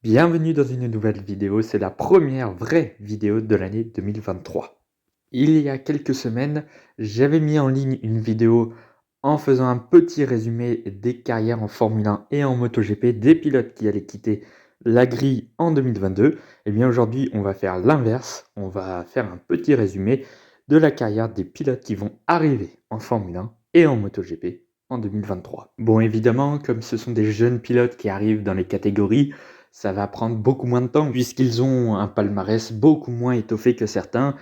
Bienvenue dans une nouvelle vidéo, c'est la première vraie vidéo de l'année 2023. Il y a quelques semaines, j'avais mis en ligne une vidéo en faisant un petit résumé des carrières en Formule 1 et en MotoGP des pilotes qui allaient quitter la grille en 2022. Et bien aujourd'hui, on va faire l'inverse, on va faire un petit résumé de la carrière des pilotes qui vont arriver en Formule 1 et en MotoGP en 2023. Bon, évidemment, comme ce sont des jeunes pilotes qui arrivent dans les catégories, ça va prendre beaucoup moins de temps puisqu'ils ont un palmarès beaucoup moins étoffé que certains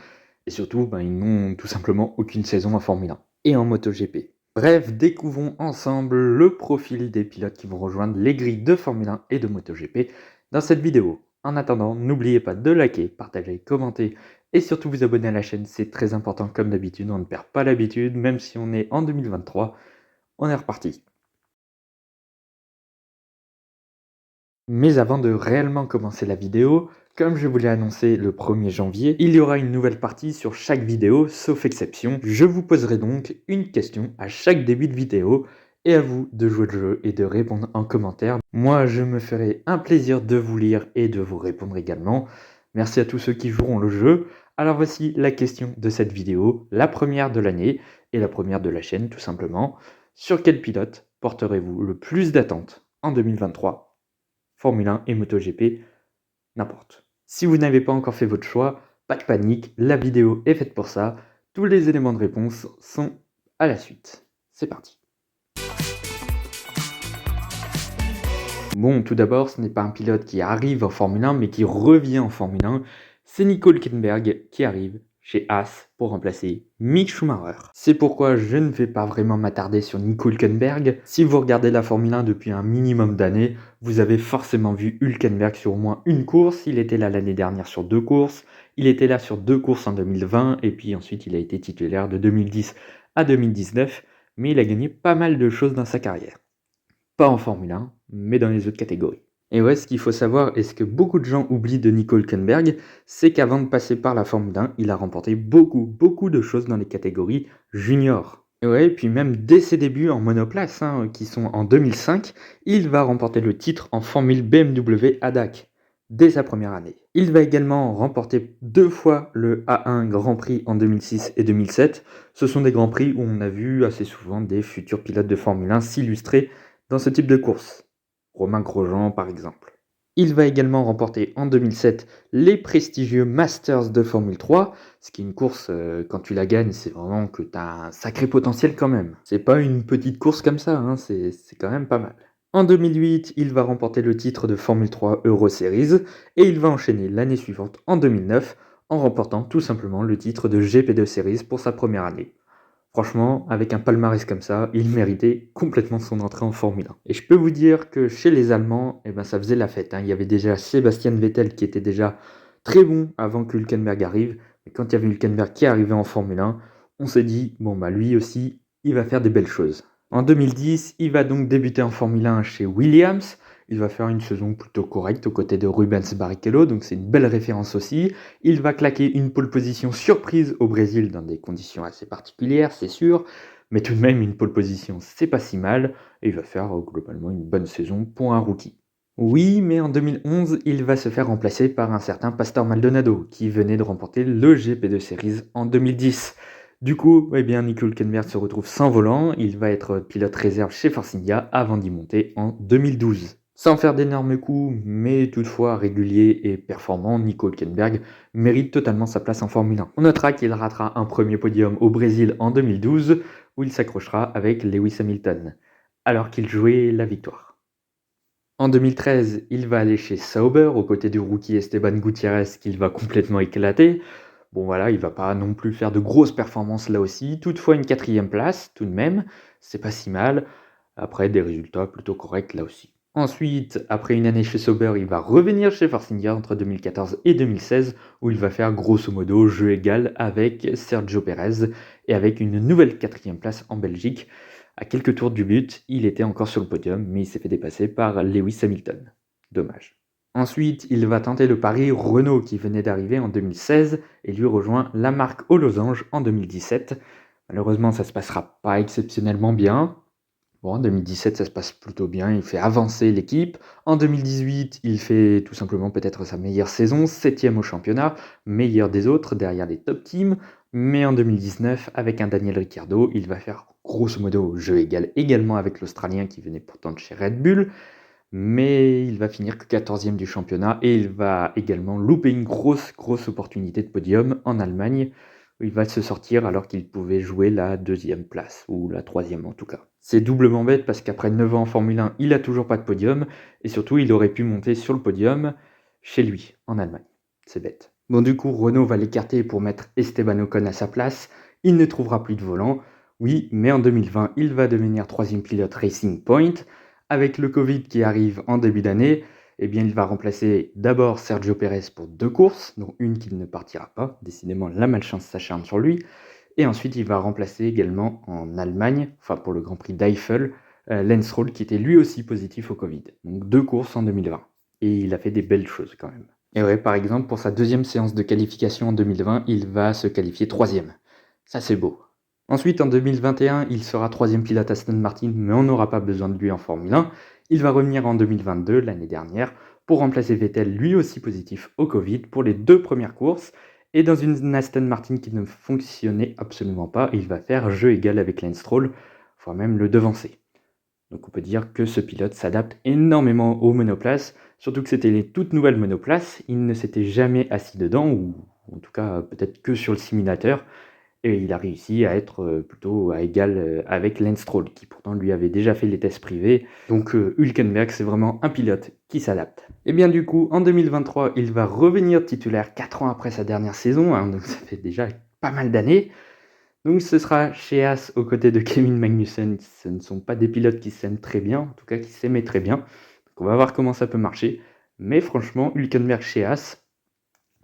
et surtout, ils n'ont tout simplement aucune saison en Formule 1 et en MotoGP. Bref, découvrons ensemble le profil des pilotes qui vont rejoindre les grilles de Formule 1 et de MotoGP dans cette vidéo. En attendant, n'oubliez pas de liker, partager, commenter et surtout vous abonner à la chaîne, c'est très important comme d'habitude, on ne perd pas l'habitude, même si on est en 2023, on est reparti. Mais avant de réellement commencer la vidéo, comme je vous l'ai annoncé le 1er janvier, il y aura une nouvelle partie sur chaque vidéo, sauf exception. Je vous poserai donc une question à chaque début de vidéo et à vous de jouer le jeu et de répondre en commentaire. Moi, je me ferai un plaisir de vous lire et de vous répondre également. Merci à tous ceux qui joueront le jeu. Alors voici la question de cette vidéo, la première de l'année et la première de la chaîne tout simplement. Sur quel pilote porterez-vous le plus d'attentes en 2023 ? Formule 1 et MotoGP, n'importe. Si vous n'avez pas encore fait votre choix, pas de panique, la vidéo est faite pour ça. Tous les éléments de réponse sont à la suite. C'est parti. Bon, tout d'abord, ce n'est pas un pilote qui arrive en Formule 1, mais qui revient en Formule 1. C'est Nico Hülkenberg qui arrive chez Haas pour remplacer Mick Schumacher. C'est pourquoi je ne vais pas vraiment m'attarder sur Nico Hülkenberg. Si vous regardez la Formule 1 depuis un minimum d'années, vous avez forcément vu Hülkenberg sur au moins une course. Il était là l'année dernière sur 2 courses. Il était là sur 2 courses en 2020 et puis ensuite il a été titulaire de 2010 à 2019. Mais il a gagné pas mal de choses dans sa carrière. Pas en Formule 1, mais dans les autres catégories. Et ouais, ce qu'il faut savoir, et ce que beaucoup de gens oublient de Nico Hülkenberg, c'est qu'avant de passer par la Formule 1, il a remporté beaucoup de choses dans les catégories juniors. Et ouais, puis même dès ses débuts en monoplace, qui sont en 2005, il va remporter le titre en Formule BMW ADAC, dès sa première année. Il va également remporter 2 fois le A1 Grand Prix en 2006 et 2007. Ce sont des Grands Prix où on a vu assez souvent des futurs pilotes de Formule 1 s'illustrer dans ce type de course. Romain Grosjean par exemple. Il va également remporter en 2007 les prestigieux Masters de Formule 3, ce qui est une course, quand tu la gagnes, c'est vraiment que tu as un sacré potentiel quand même. C'est pas une petite course comme ça, c'est quand même pas mal. En 2008, il va remporter le titre de Formule 3 Euro Series et il va enchaîner l'année suivante en 2009 en remportant tout simplement le titre de GP2 Series pour sa première année. Franchement, avec un palmarès comme ça, il méritait complètement son entrée en Formule 1. Et je peux vous dire que chez les Allemands, ça faisait la fête. Il y avait déjà Sebastian Vettel qui était déjà très bon avant que Hülkenberg arrive. Et quand il y avait Hülkenberg qui arrivait en Formule 1, on s'est dit, lui aussi, il va faire des belles choses. En 2010, il va donc débuter en Formule 1 chez Williams. Il va faire une saison plutôt correcte aux côtés de Rubens Barrichello, donc c'est une belle référence aussi. Il va claquer une pole position surprise au Brésil dans des conditions assez particulières, c'est sûr, mais tout de même une pole position, c'est pas si mal, et il va faire globalement une bonne saison pour un rookie. Oui, mais en 2011, il va se faire remplacer par un certain Pastor Maldonado, qui venait de remporter le GP2 Series en 2010. Du coup, Nico Hülkenberg se retrouve sans volant, il va être pilote réserve chez Force India avant d'y monter en 2012. Sans faire d'énormes coups, mais toutefois régulier et performant, Nico Hülkenberg mérite totalement sa place en Formule 1. On notera qu'il ratera un premier podium au Brésil en 2012, où il s'accrochera avec Lewis Hamilton, alors qu'il jouait la victoire. En 2013, il va aller chez Sauber, aux côtés du rookie Esteban Gutiérrez, qu'il va complètement éclater. Bon voilà, il va pas non plus faire de grosses performances là aussi, toutefois une 4e place, tout de même, c'est pas si mal. Après, des résultats plutôt corrects là aussi. Ensuite, après une année chez Sauber, il va revenir chez Force India entre 2014 et 2016, où il va faire grosso modo jeu égal avec Sergio Pérez et avec une nouvelle 4e place en Belgique. À quelques tours du but, il était encore sur le podium, mais il s'est fait dépasser par Lewis Hamilton. Dommage. Ensuite, il va tenter le pari Renault qui venait d'arriver en 2016 et lui rejoint la marque aux losanges en 2017. Malheureusement, ça ne se passera pas exceptionnellement bien. Bon, en 2017, ça se passe plutôt bien, il fait avancer l'équipe. En 2018, il fait tout simplement peut-être sa meilleure saison, 7e au championnat, meilleur des autres, derrière les top teams. Mais en 2019, avec un Daniel Ricciardo, il va faire grosso modo jeu égal également avec l'Australien qui venait pourtant de chez Red Bull. Mais il va finir que 14e du championnat et il va également louper une grosse opportunité de podium en Allemagne. Où il va se sortir alors qu'il pouvait jouer la 2e place, ou la 3e en tout cas. C'est doublement bête parce qu'après 9 ans en Formule 1, il a toujours pas de podium, et surtout il aurait pu monter sur le podium chez lui, en Allemagne. C'est bête. Bon, du coup, Renault va l'écarter pour mettre Esteban Ocon à sa place. Il ne trouvera plus de volant. Oui, mais en 2020, il va devenir 3e pilote Racing Point. Avec le Covid qui arrive en début d'année, eh bien, il va remplacer d'abord Sergio Pérez pour 2 courses, dont une qu'il ne partira pas. Décidément, la malchance s'acharne sur lui. Et ensuite, il va remplacer également en Allemagne, enfin pour le Grand Prix d'Eifel, Lance Stroll qui était lui aussi positif au Covid. Donc 2 courses en 2020. Et il a fait des belles choses quand même. Et ouais, par exemple, pour sa 2e séance de qualification en 2020, il va se qualifier 3e. Ça, c'est beau. Ensuite, en 2021, il sera 3e pilote Aston Martin, mais on n'aura pas besoin de lui en Formule 1. Il va revenir en 2022, l'année dernière, pour remplacer Vettel, lui aussi positif au Covid, pour les 2 premières courses. Et dans une Aston Martin qui ne fonctionnait absolument pas, il va faire jeu égal avec Lance Stroll, voire même le devancer. Donc on peut dire que ce pilote s'adapte énormément aux monoplaces, surtout que c'était les toutes nouvelles monoplaces, il ne s'était jamais assis dedans, ou en tout cas peut-être que sur le simulateur. Et il a réussi à être plutôt à égal avec Lance Stroll, qui pourtant lui avait déjà fait les tests privés. Donc Hülkenberg, c'est vraiment un pilote qui s'adapte. Et bien du coup, en 2023, il va revenir titulaire 4 ans après sa dernière saison, hein, donc ça fait déjà pas mal d'années. Donc ce sera chez Haas aux côtés de Kevin Magnussen. Ce ne sont pas des pilotes qui s'aiment très bien, en tout cas qui s'aimaient très bien. Donc on va voir comment ça peut marcher. Mais franchement, Hülkenberg chez Haas,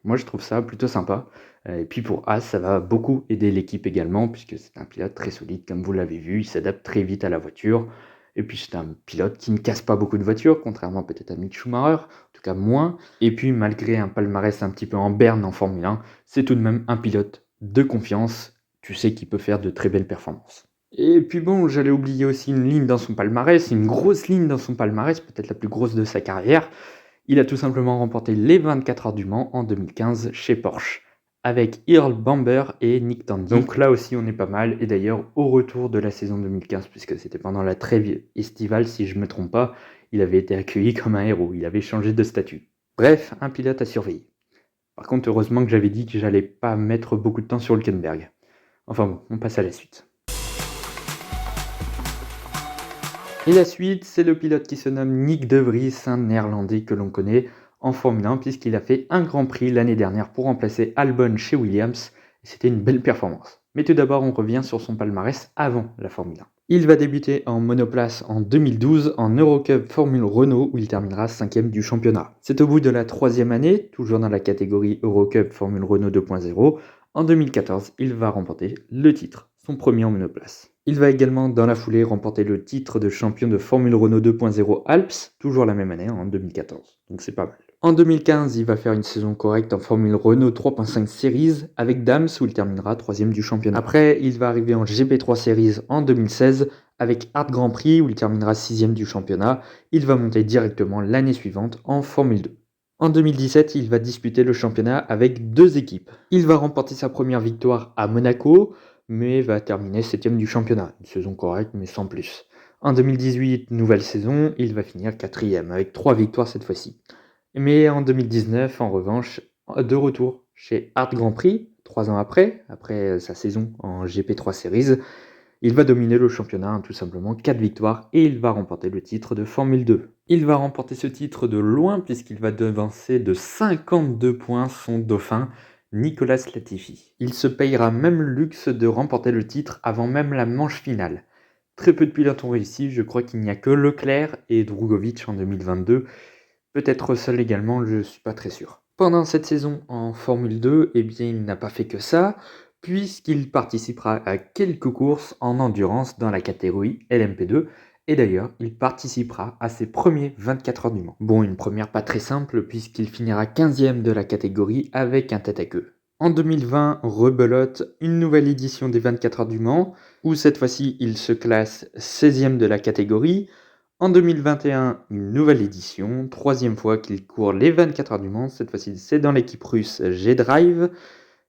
moi je trouve ça plutôt sympa. Et puis pour Haas, ça va beaucoup aider l'équipe également, puisque c'est un pilote très solide, comme vous l'avez vu, il s'adapte très vite à la voiture. Et puis c'est un pilote qui ne casse pas beaucoup de voitures, contrairement peut-être à Mick Schumacher, en tout cas moins. Et puis malgré un palmarès un petit peu en berne en Formule 1, c'est tout de même un pilote de confiance. Tu sais qu'il peut faire de très belles performances. Et puis bon, j'allais oublier aussi une ligne dans son palmarès, une grosse ligne dans son palmarès, peut-être la plus grosse de sa carrière. Il a tout simplement remporté les 24 heures du Mans en 2015 chez Porsche, avec Earl Bamber et Nick Tandy. Donc là aussi on est pas mal, et d'ailleurs au retour de la saison 2015, puisque c'était pendant la trêve estivale si je ne me trompe pas, il avait été accueilli comme un héros, il avait changé de statut. Bref, un pilote à surveiller. Par contre, heureusement que j'avais dit que j'allais pas mettre beaucoup de temps sur Hülkenberg. Enfin bon, on passe à la suite. Et la suite, c'est le pilote qui se nomme Nick De Vries, un néerlandais que l'on connaît en Formule 1 puisqu'il a fait un Grand Prix l'année dernière pour remplacer Albon chez Williams. Et c'était une belle performance. Mais tout d'abord, on revient sur son palmarès avant la Formule 1. Il va débuter en monoplace en 2012 en Eurocup Formule Renault où il terminera 5e du championnat. C'est au bout de la 3e année, toujours dans la catégorie Eurocup Formule Renault 2.0, en 2014, il va remporter le titre, son premier en monoplace. Il va également dans la foulée remporter le titre de champion de Formule Renault 2.0 Alps, toujours la même année, en 2014, donc c'est pas mal. En 2015, il va faire une saison correcte en Formule Renault 3.5 Series avec Dams où il terminera 3e du championnat. Après, il va arriver en GP3 Series en 2016 avec Art Grand Prix où il terminera 6e du championnat. Il va monter directement l'année suivante en Formule 2. En 2017, il va disputer le championnat avec 2 équipes. Il va remporter sa première victoire à Monaco, mais va terminer 7e du championnat. Une saison correcte, mais sans plus. En 2018, nouvelle saison, il va finir 4e, avec 3 victoires cette fois-ci. Mais en 2019, en revanche, de retour chez Art Grand Prix, 3 ans après sa saison en GP3 Series, il va dominer le championnat, tout simplement 4 victoires, et il va remporter le titre de Formule 2. Il va remporter ce titre de loin puisqu'il va devancer de 52 points son dauphin, Nicolas Latifi. Il se payera même le luxe de remporter le titre avant même la manche finale. Très peu de pilotes ont réussi, je crois qu'il n'y a que Leclerc et Drugovich en 2022. Peut-être Russell également, je ne suis pas très sûr. Pendant cette saison en Formule 2, eh bien, il n'a pas fait que ça, puisqu'il participera à quelques courses en endurance dans la catégorie LMP2, et d'ailleurs, il participera à ses premiers 24 heures du Mans. Bon, une première pas très simple, puisqu'il finira 15e de la catégorie avec un tête à queue. En 2020, rebelote, une nouvelle édition des 24 heures du Mans, où cette fois-ci il se classe 16e de la catégorie. En 2021, une nouvelle édition, troisième fois qu'il court les 24 heures du Mans, cette fois-ci c'est dans l'équipe russe G-Drive.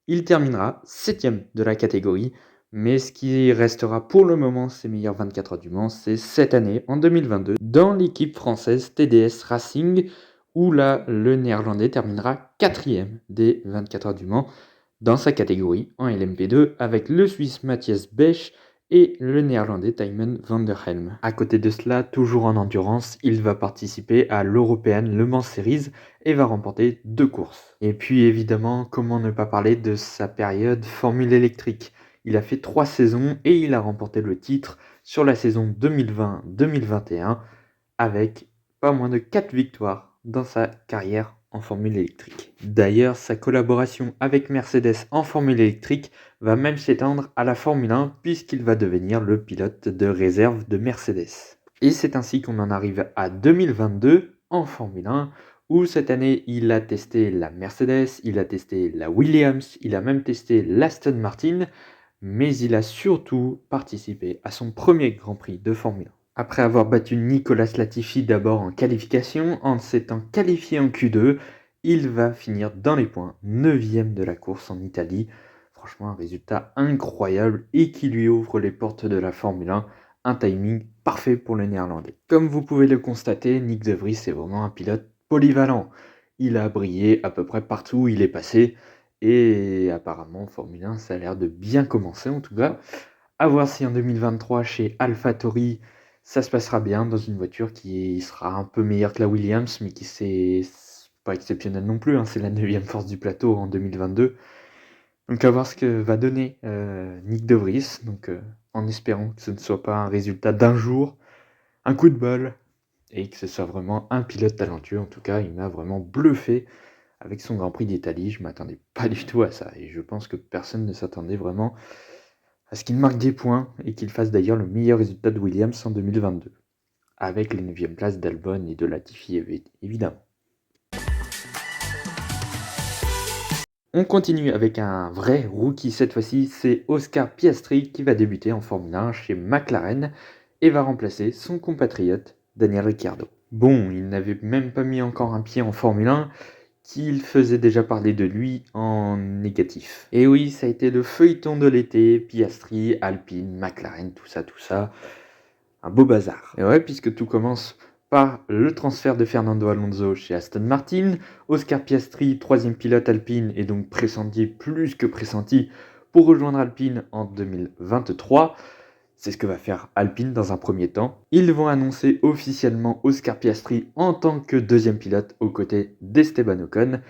Il terminera 7e de la catégorie, mais ce qui restera pour le moment ses meilleurs 24 heures du Mans, c'est cette année, en 2022, dans l'équipe française TDS Racing, où là, le néerlandais terminera 4e des 24 heures du Mans dans sa catégorie en LMP2 avec le Suisse Matthias Bech et le néerlandais Thymen van der Helm. À côté de cela, toujours en endurance, il va participer à l'European Le Mans Series et va remporter 2 courses. Et puis évidemment, comment ne pas parler de sa période Formule électrique. Il a fait 3 saisons et il a remporté le titre sur la saison 2020-2021 avec pas moins de 4 victoires dans sa carrière en Formule électrique. D'ailleurs, sa collaboration avec Mercedes en Formule électrique va même s'étendre à la Formule 1 puisqu'il va devenir le pilote de réserve de Mercedes. Et c'est ainsi qu'on en arrive à 2022 en Formule 1 où cette année il a testé la Mercedes, il a testé la Williams, il a même testé l'Aston Martin, mais il a surtout participé à son premier Grand Prix de Formule 1. Après avoir battu Nicolas Latifi d'abord en qualification, en s'étant qualifié en Q2, il va finir dans les points, 9e de la course en Italie. Franchement, un résultat incroyable et qui lui ouvre les portes de la Formule 1. Un timing parfait pour le néerlandais. Comme vous pouvez le constater, Nyck de Vries est vraiment un pilote polyvalent. Il a brillé à peu près partout où il est passé. Et apparemment, Formule 1, ça a l'air de bien commencer en tout cas. A voir si en 2023, chez AlphaTauri, ça se passera bien dans une voiture qui sera un peu meilleure que la Williams, mais qui c'est pas exceptionnel non plus. Hein, c'est la 9e force du plateau en 2022. Donc à voir ce que va donner Nyck de Vries. Donc en espérant que ce ne soit pas un résultat d'un jour, un coup de bol, et que ce soit vraiment un pilote talentueux. En tout cas, il m'a vraiment bluffé avec son Grand Prix d'Italie. Je m'attendais pas du tout à ça. Et je pense que personne ne s'attendait vraiment à ce qu'il marque des points et qu'il fasse d'ailleurs le meilleur résultat de Williams en 2022, avec les 9e places d'Albon et de Latifi évidemment. On continue avec un vrai rookie cette fois-ci, c'est Oscar Piastri qui va débuter en Formule 1 chez McLaren et va remplacer son compatriote Daniel Ricciardo. Bon, il n'avait même pas mis encore un pied en Formule 1 qu'il faisait déjà parler de lui en négatif. Et oui, ça a été le feuilleton de l'été, Piastri, Alpine, McLaren, tout ça. Un beau bazar. Et ouais, puisque tout commence par le transfert de Fernando Alonso chez Aston Martin, Oscar Piastri, 3e pilote Alpine, est donc pressenti, plus que pressenti, pour rejoindre Alpine en 2023. C'est ce que va faire Alpine dans un premier temps. Ils vont annoncer officiellement Oscar Piastri en tant que 2e pilote aux côtés d'Esteban Ocon.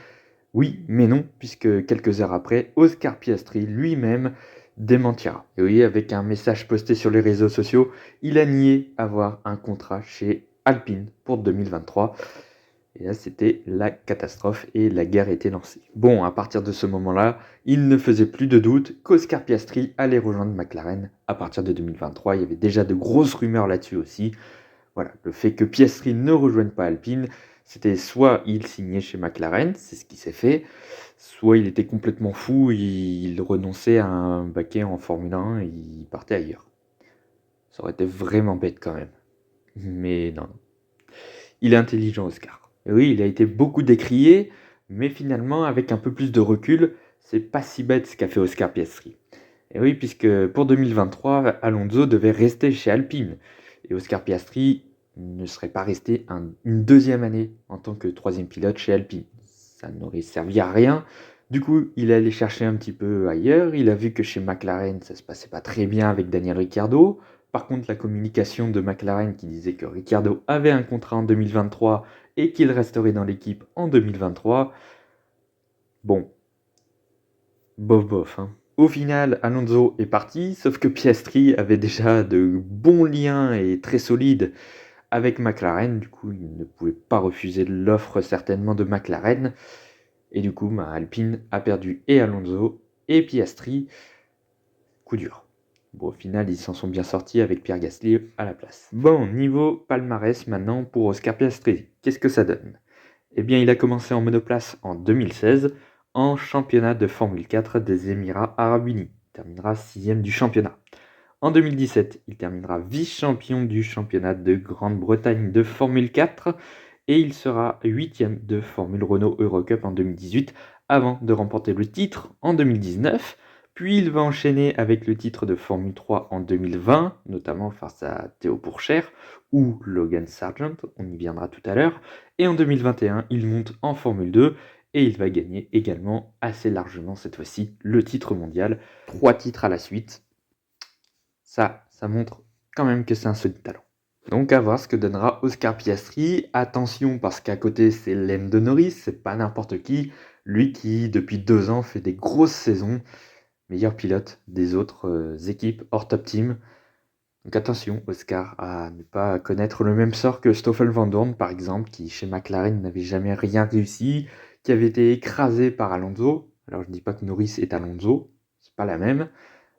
Oui, mais non, puisque quelques heures après, Oscar Piastri lui-même démentira. Et oui, avec un message posté sur les réseaux sociaux, il a nié avoir un contrat chez Alpine pour 2023. Et là, c'était la catastrophe et la guerre était lancée. Bon, à partir de ce moment-là, il ne faisait plus de doute qu'Oscar Piastri allait rejoindre McLaren à partir de 2023. Il y avait déjà de grosses rumeurs là-dessus aussi. Voilà, le fait que Piastri ne rejoigne pas Alpine, c'était soit il signait chez McLaren, c'est ce qui s'est fait, soit il était complètement fou, il renonçait à un baquet en Formule 1 et il partait ailleurs. Ça aurait été vraiment bête quand même. Mais non. Il est intelligent, Oscar. Et oui, il a été beaucoup décrié, mais finalement, avec un peu plus de recul, c'est pas si bête ce qu'a fait Oscar Piastri. Et oui, puisque pour 2023, Alonso devait rester chez Alpine. Et Oscar Piastri ne serait pas resté une 2e année en tant que 3e pilote chez Alpine. Ça n'aurait servi à rien. Du coup, il est allé chercher un petit peu ailleurs. Il a vu que chez McLaren, ça se passait pas très bien avec Daniel Ricciardo. Par contre, la communication de McLaren qui disait que Ricciardo avait un contrat en 2023 et qu'il resterait dans l'équipe en 2023. Bon, bof, hein. Au final, Alonso est parti, sauf que Piastri avait déjà de bons liens et très solides avec McLaren. Du coup, il ne pouvait pas refuser l'offre certainement de McLaren. Et du coup, Alpine a perdu et Alonso et Piastri. Coup dur. Bon, au final, ils s'en sont bien sortis avec Pierre Gasly à la place. Bon, niveau palmarès maintenant pour Oscar Piastri. Qu'est-ce que ça donne? Eh bien, il a commencé en monoplace en 2016. en championnat de Formule 4 des Émirats Arabes Unis. Il terminera 6e du championnat. En 2017, il terminera vice-champion du championnat de Grande-Bretagne de Formule 4 et il sera 8e de Formule Renault Eurocup en 2018 avant de remporter le titre en 2019. Puis il va enchaîner avec le titre de Formule 3 en 2020, notamment face à Théo Pourchaire ou Logan Sargent, on y viendra tout à l'heure. Et en 2021, il monte en Formule 2 et il va gagner également assez largement cette fois-ci le titre mondial. 3 titres à la suite. Ça montre quand même que c'est un solide talent. Donc à voir ce que donnera Oscar Piastri. Attention parce qu'à côté c'est Lando Norris, c'est pas n'importe qui. Lui qui depuis 2 ans fait des grosses saisons, meilleur pilote des autres équipes hors top team. Donc attention Oscar à ne pas connaître le même sort que Stoffel Vandoorne par exemple, qui chez McLaren n'avait jamais rien réussi, qui avait été écrasé par Alonso. Alors je dis pas que Norris est Alonso, c'est pas la même.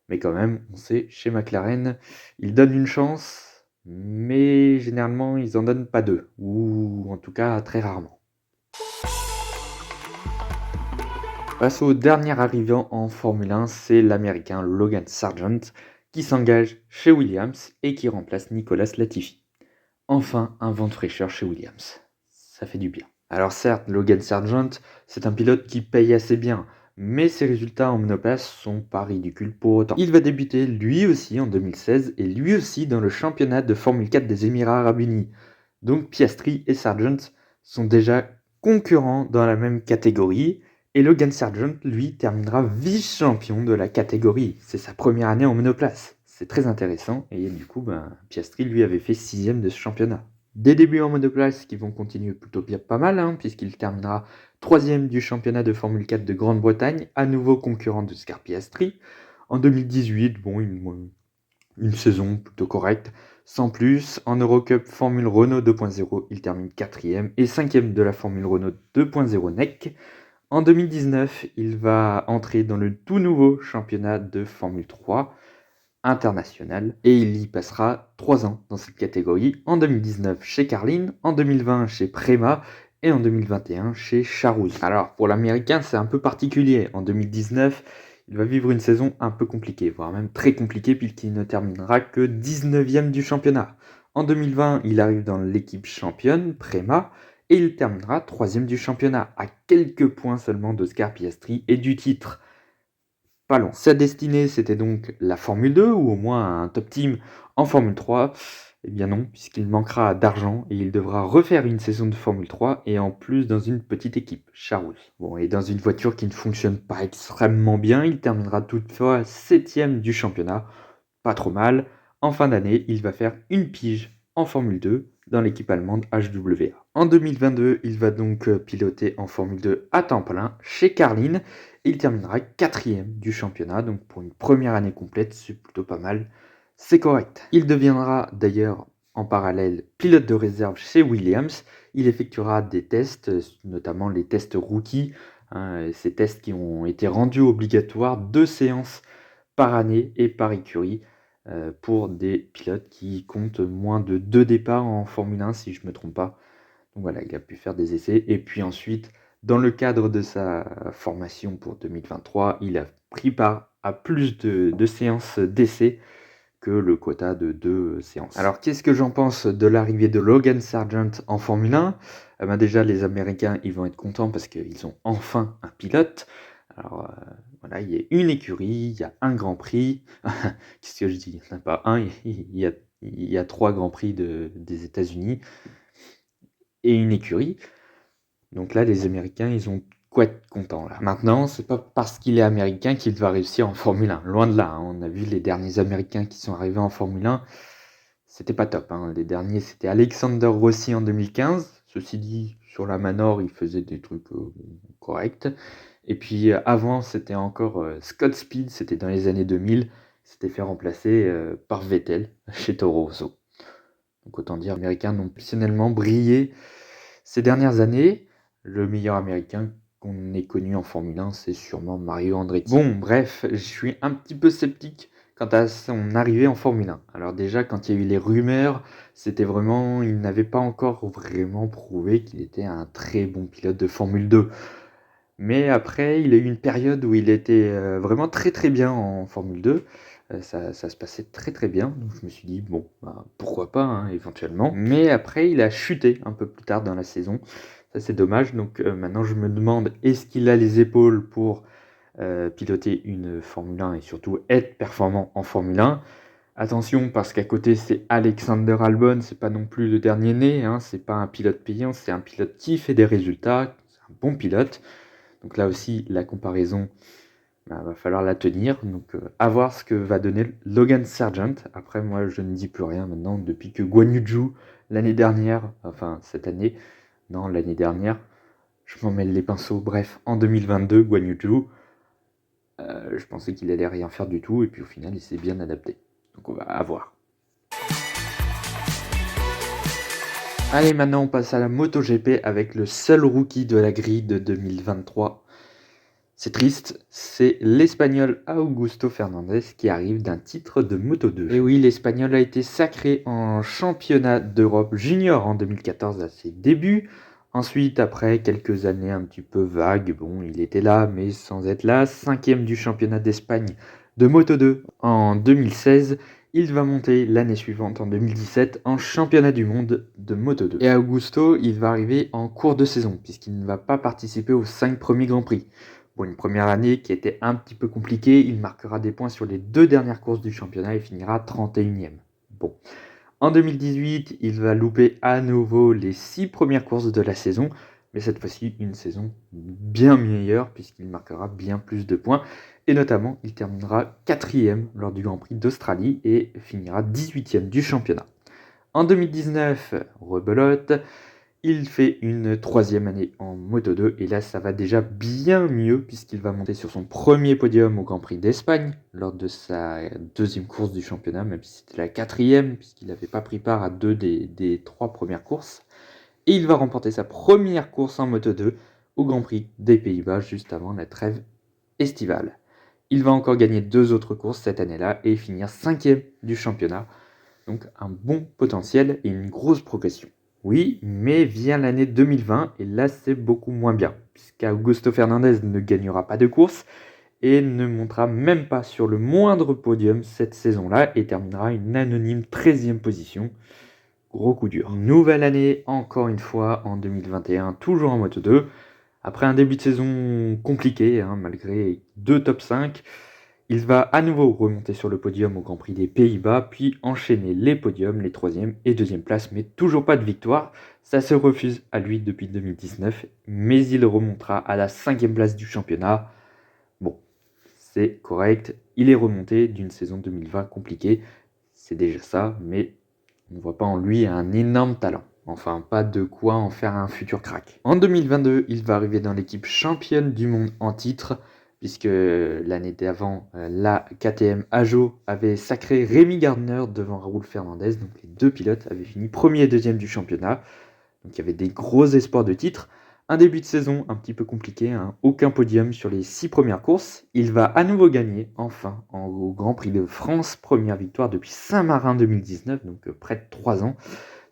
Mais quand même, on sait, chez McLaren, ils donnent une chance, mais généralement, ils en donnent pas deux, ou en tout cas très rarement. Passe au dernier arrivant en Formule 1, c'est l'Américain Logan Sargent, qui s'engage chez Williams et qui remplace Nicolas Latifi. Enfin, un vent de fraîcheur chez Williams. Ça fait du bien. Alors certes, Logan Sargent, c'est un pilote qui paye assez bien, mais ses résultats en monoplace sont pas ridicules pour autant. Il va débuter lui aussi en 2016 et lui aussi dans le championnat de Formule 4 des Émirats Arabes Unis. Donc Piastri et Sargent sont déjà concurrents dans la même catégorie et Logan Sargent, lui, terminera vice-champion de la catégorie. C'est sa première année en monoplace. C'est très intéressant et du coup, Piastri lui avait fait 6e de ce championnat. Des débuts en monoplace qui vont continuer plutôt bien pas mal, puisqu'il terminera 3e du championnat de Formule 4 de Grande-Bretagne, à nouveau concurrent de Oscar Piastri. En 2018, une saison plutôt correcte, sans plus. En Eurocup Formule Renault 2.0, il termine 4e et 5e de la Formule Renault 2.0 NEC. En 2019, il va entrer dans le tout nouveau championnat de Formule 3 international et il y passera 3 ans dans cette catégorie, en 2019 chez Carlin, en 2020 chez Prema et en 2021 chez Charouz. Alors pour l'américain c'est un peu particulier, en 2019 il va vivre une saison un peu compliquée, voire même très compliquée puisqu'il ne terminera que 19e du championnat. En 2020 il arrive dans l'équipe championne, Prema, et il terminera 3e du championnat, à quelques points seulement d'Oscar Piastri et du titre. Pas long. Sa destinée, c'était donc la Formule 2 ou au moins un top team en Formule 3. Eh bien non, puisqu'il manquera d'argent et il devra refaire une saison de Formule 3 et en plus dans une petite équipe, Charouz. Bon, et dans une voiture qui ne fonctionne pas extrêmement bien, il terminera toutefois 7e du championnat. Pas trop mal. En fin d'année, il va faire une pige en Formule 2 dans l'équipe allemande HWA. En 2022, il va donc piloter en Formule 2 à temps plein chez Carlin. Il terminera 4e du championnat, donc pour une première année complète, c'est plutôt pas mal, c'est correct. Il deviendra d'ailleurs en parallèle pilote de réserve chez Williams. Il effectuera des tests, notamment les tests rookies, ces tests qui ont été rendus obligatoires 2 séances par année et par écurie pour des pilotes qui comptent moins de 2 départs en Formule 1 si je ne me trompe pas. Donc voilà, il a pu faire des essais et puis ensuite dans le cadre de sa formation pour 2023, il a pris part à plus de séances d'essais que le quota de 2 séances. Alors qu'est-ce que j'en pense de l'arrivée de Logan Sargent en Formule 1 ? Déjà les Américains ils vont être contents parce qu'ils ont enfin un pilote. Alors voilà, il y a une écurie, il y a un Grand Prix. Qu'est-ce que je dis ? Il n'y en a pas un, il y a 3 Grands Prix des États-Unis et une écurie. Donc là, les Américains, ils ont quoi être contents là. Maintenant, c'est pas parce qu'il est américain qu'il va réussir en Formule 1. Loin de là, on a vu les derniers Américains qui sont arrivés en Formule 1, c'était pas top. Les derniers, c'était Alexander Rossi en 2015. Ceci dit, sur la Manor, il faisait des trucs corrects. Et puis avant, c'était encore Scott Speed, c'était dans les années 2000. Il s'était fait remplacer par Vettel chez Toro Rosso. Donc autant dire, les Américains n'ont personnellement brillé ces dernières années. Le meilleur américain qu'on ait connu en Formule 1, c'est sûrement Mario Andretti. Bon, bref, je suis un petit peu sceptique quant à son arrivée en Formule 1. Alors déjà, quand il y a eu les rumeurs, c'était vraiment... Il n'avait pas encore vraiment prouvé qu'il était un très bon pilote de Formule 2. Mais après, il a eu une période où il était vraiment très très bien en Formule 2. Ça se passait très très bien. Donc je me suis dit, bon, bah, pourquoi pas, hein, éventuellement. Mais après, il a chuté un peu plus tard dans la saison. Ça, c'est dommage. Donc maintenant, je me demande, est-ce qu'il a les épaules pour piloter une Formule 1 et surtout être performant en Formule 1? Attention, parce qu'à côté, c'est Alexander Albon, c'est pas non plus le dernier né, hein, c'est pas un pilote payant, c'est un pilote qui fait des résultats, c'est un bon pilote. Donc là aussi, la comparaison, bah, va falloir la tenir. Donc à voir ce que va donner Logan Sargent. Après, moi, je ne dis plus rien maintenant depuis que Guan Yu Zhou, l'année dernière, enfin cette année, non, l'année dernière, je m'en mêle les pinceaux. Bref, en 2022, Guan Yu Zhou, je pensais qu'il allait rien faire du tout, et puis au final, il s'est bien adapté. Donc on va voir. Allez, maintenant on passe à la MotoGP avec le seul rookie de la grille de 2023. C'est triste, c'est l'Espagnol Augusto Fernandez qui arrive d'un titre de Moto2. Et oui, l'Espagnol a été sacré en championnat d'Europe junior en 2014 à ses débuts. Ensuite, après quelques années un petit peu vagues, bon, il était là, mais sans être là. 5e du championnat d'Espagne de Moto2 en 2016. Il va monter l'année suivante, en 2017, en championnat du monde de Moto2. Et Augusto, il va arriver en cours de saison, puisqu'il ne va pas participer aux 5 premiers Grands Prix. Bon, une première année qui était un petit peu compliquée, il marquera des points sur les 2 dernières courses du championnat et finira 31e. Bon. En 2018, il va louper à nouveau les 6 premières courses de la saison, mais cette fois-ci une saison bien meilleure puisqu'il marquera bien plus de points. Et notamment, il terminera 4e lors du Grand Prix d'Australie et finira 18e du championnat. En 2019, rebelote, il fait une 3e année en Moto2 et là ça va déjà bien mieux puisqu'il va monter sur son premier podium au Grand Prix d'Espagne lors de sa 2e course du championnat, même si c'était la 4e puisqu'il n'avait pas pris part à 2 des 3 premières courses. Et il va remporter sa première course en Moto2 au Grand Prix des Pays-Bas juste avant la trêve estivale. Il va encore gagner 2 autres courses cette année-là et finir 5e du championnat. Donc un bon potentiel et une grosse progression. Oui, mais vient l'année 2020 et là c'est beaucoup moins bien, puisqu'Augusto Fernandez ne gagnera pas de course et ne montera même pas sur le moindre podium cette saison-là et terminera une anonyme 13e position. Gros coup dur. Nouvelle année, encore une fois, en 2021, toujours en Moto2. Après un début de saison compliqué, hein, malgré 2 top 5, il va à nouveau remonter sur le podium au Grand Prix des Pays-Bas, puis enchaîner les podiums, les 3e et 2e places, mais toujours pas de victoire. Ça se refuse à lui depuis 2019, mais il remontera à la 5e place du championnat. Bon, c'est correct, il est remonté d'une saison 2020 compliquée, c'est déjà ça, mais on ne voit pas en lui un énorme talent. Enfin, pas de quoi en faire un futur crack. En 2022, il va arriver dans l'équipe championne du monde en titre, puisque l'année d'avant, la KTM Ajo avait sacré Rémi Gardner devant Raoul Fernandez. Donc les 2 pilotes avaient fini 1er et 2e du championnat. Donc il y avait des gros espoirs de titre. Un début de saison un petit peu compliqué, hein, aucun podium sur les 6 premières courses. Il va à nouveau gagner, enfin, au Grand Prix de France, première victoire depuis Saint-Marin 2019, donc près de 3 ans.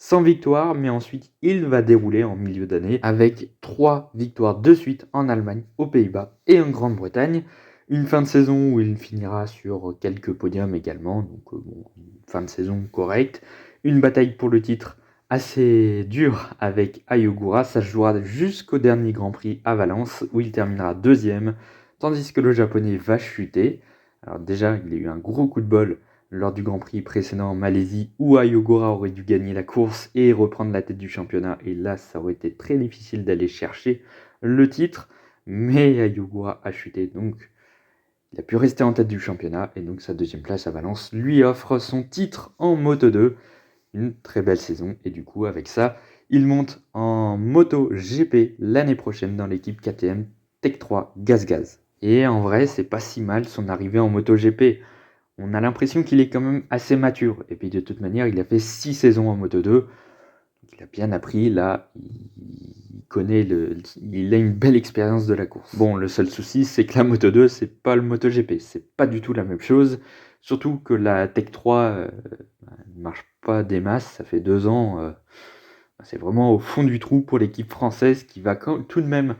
Sans victoire, mais ensuite il va dérouler en milieu d'année avec 3 victoires de suite en Allemagne, aux Pays-Bas et en Grande-Bretagne. Une fin de saison où il finira sur quelques podiums également, donc bon, une fin de saison correcte. Une bataille pour le titre assez dur avec Ayogura, ça se jouera jusqu'au dernier Grand Prix à Valence où il terminera 2e, tandis que le japonais va chuter. Alors déjà, il a eu un gros coup de bol lors du Grand Prix précédent en Malaisie où Ayogura aurait dû gagner la course et reprendre la tête du championnat, et là ça aurait été très difficile d'aller chercher le titre, mais Ayogura a chuté, donc il a pu rester en tête du championnat et donc sa 2e place à Valence lui offre son titre en Moto2. Une très belle saison et du coup avec ça il monte en Moto GP l'année prochaine dans l'équipe KTM Tech 3 Gaz Gaz. Et en vrai c'est pas si mal son arrivée en Moto GP, on a l'impression qu'il est quand même assez mature et puis de toute manière il a fait 6 saisons en Moto 2, donc il a bien appris, là il a une belle expérience de la course. Bon, le seul souci c'est que la Moto 2 c'est pas le Moto GP, c'est pas du tout la même chose, surtout que la Tech 3 ne marche pas des masses, ça fait 2 ans, C'est vraiment au fond du trou pour l'équipe française qui va tout de même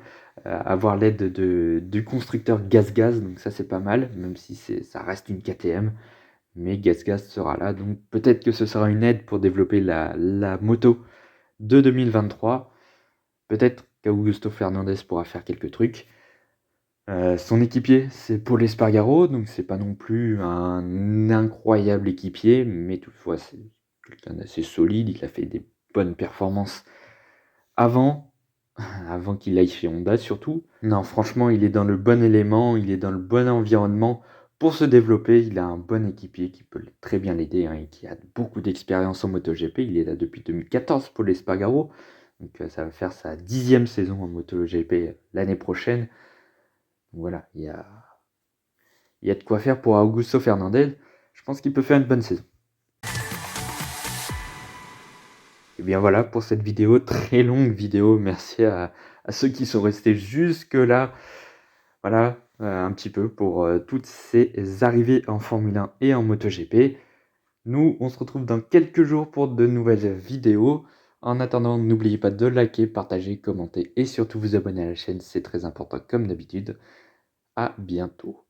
avoir l'aide du constructeur GazGaz, donc ça c'est pas mal, même si ça reste une KTM, mais GazGaz sera là, donc peut-être que ce sera une aide pour développer la moto de 2023. Peut-être qu'Augusto Fernandez pourra faire quelques trucs. Son équipier, c'est Paul Espargaro, donc c'est pas non plus un incroyable équipier, mais toutefois c'est quelqu'un d'assez solide. Il a fait des bonnes performances avant, avant qu'il aille chez Honda surtout. Non, franchement, il est dans le bon élément, il est dans le bon environnement pour se développer. Il a un bon équipier qui peut très bien l'aider, hein, et qui a beaucoup d'expérience en MotoGP. Il est là depuis 2014, Paul Espargaro. Donc ça va faire sa 10e saison en MotoGP l'année prochaine. Donc voilà, il y a de quoi faire pour Augusto Fernandez. Je pense qu'il peut faire une bonne saison. Et bien voilà pour cette vidéo, très longue vidéo. Merci à ceux qui sont restés jusque là. Voilà, un petit peu pour toutes ces arrivées en Formule 1 et en MotoGP. Nous, on se retrouve dans quelques jours pour de nouvelles vidéos. En attendant, n'oubliez pas de liker, partager, commenter et surtout vous abonner à la chaîne, c'est très important comme d'habitude. À bientôt.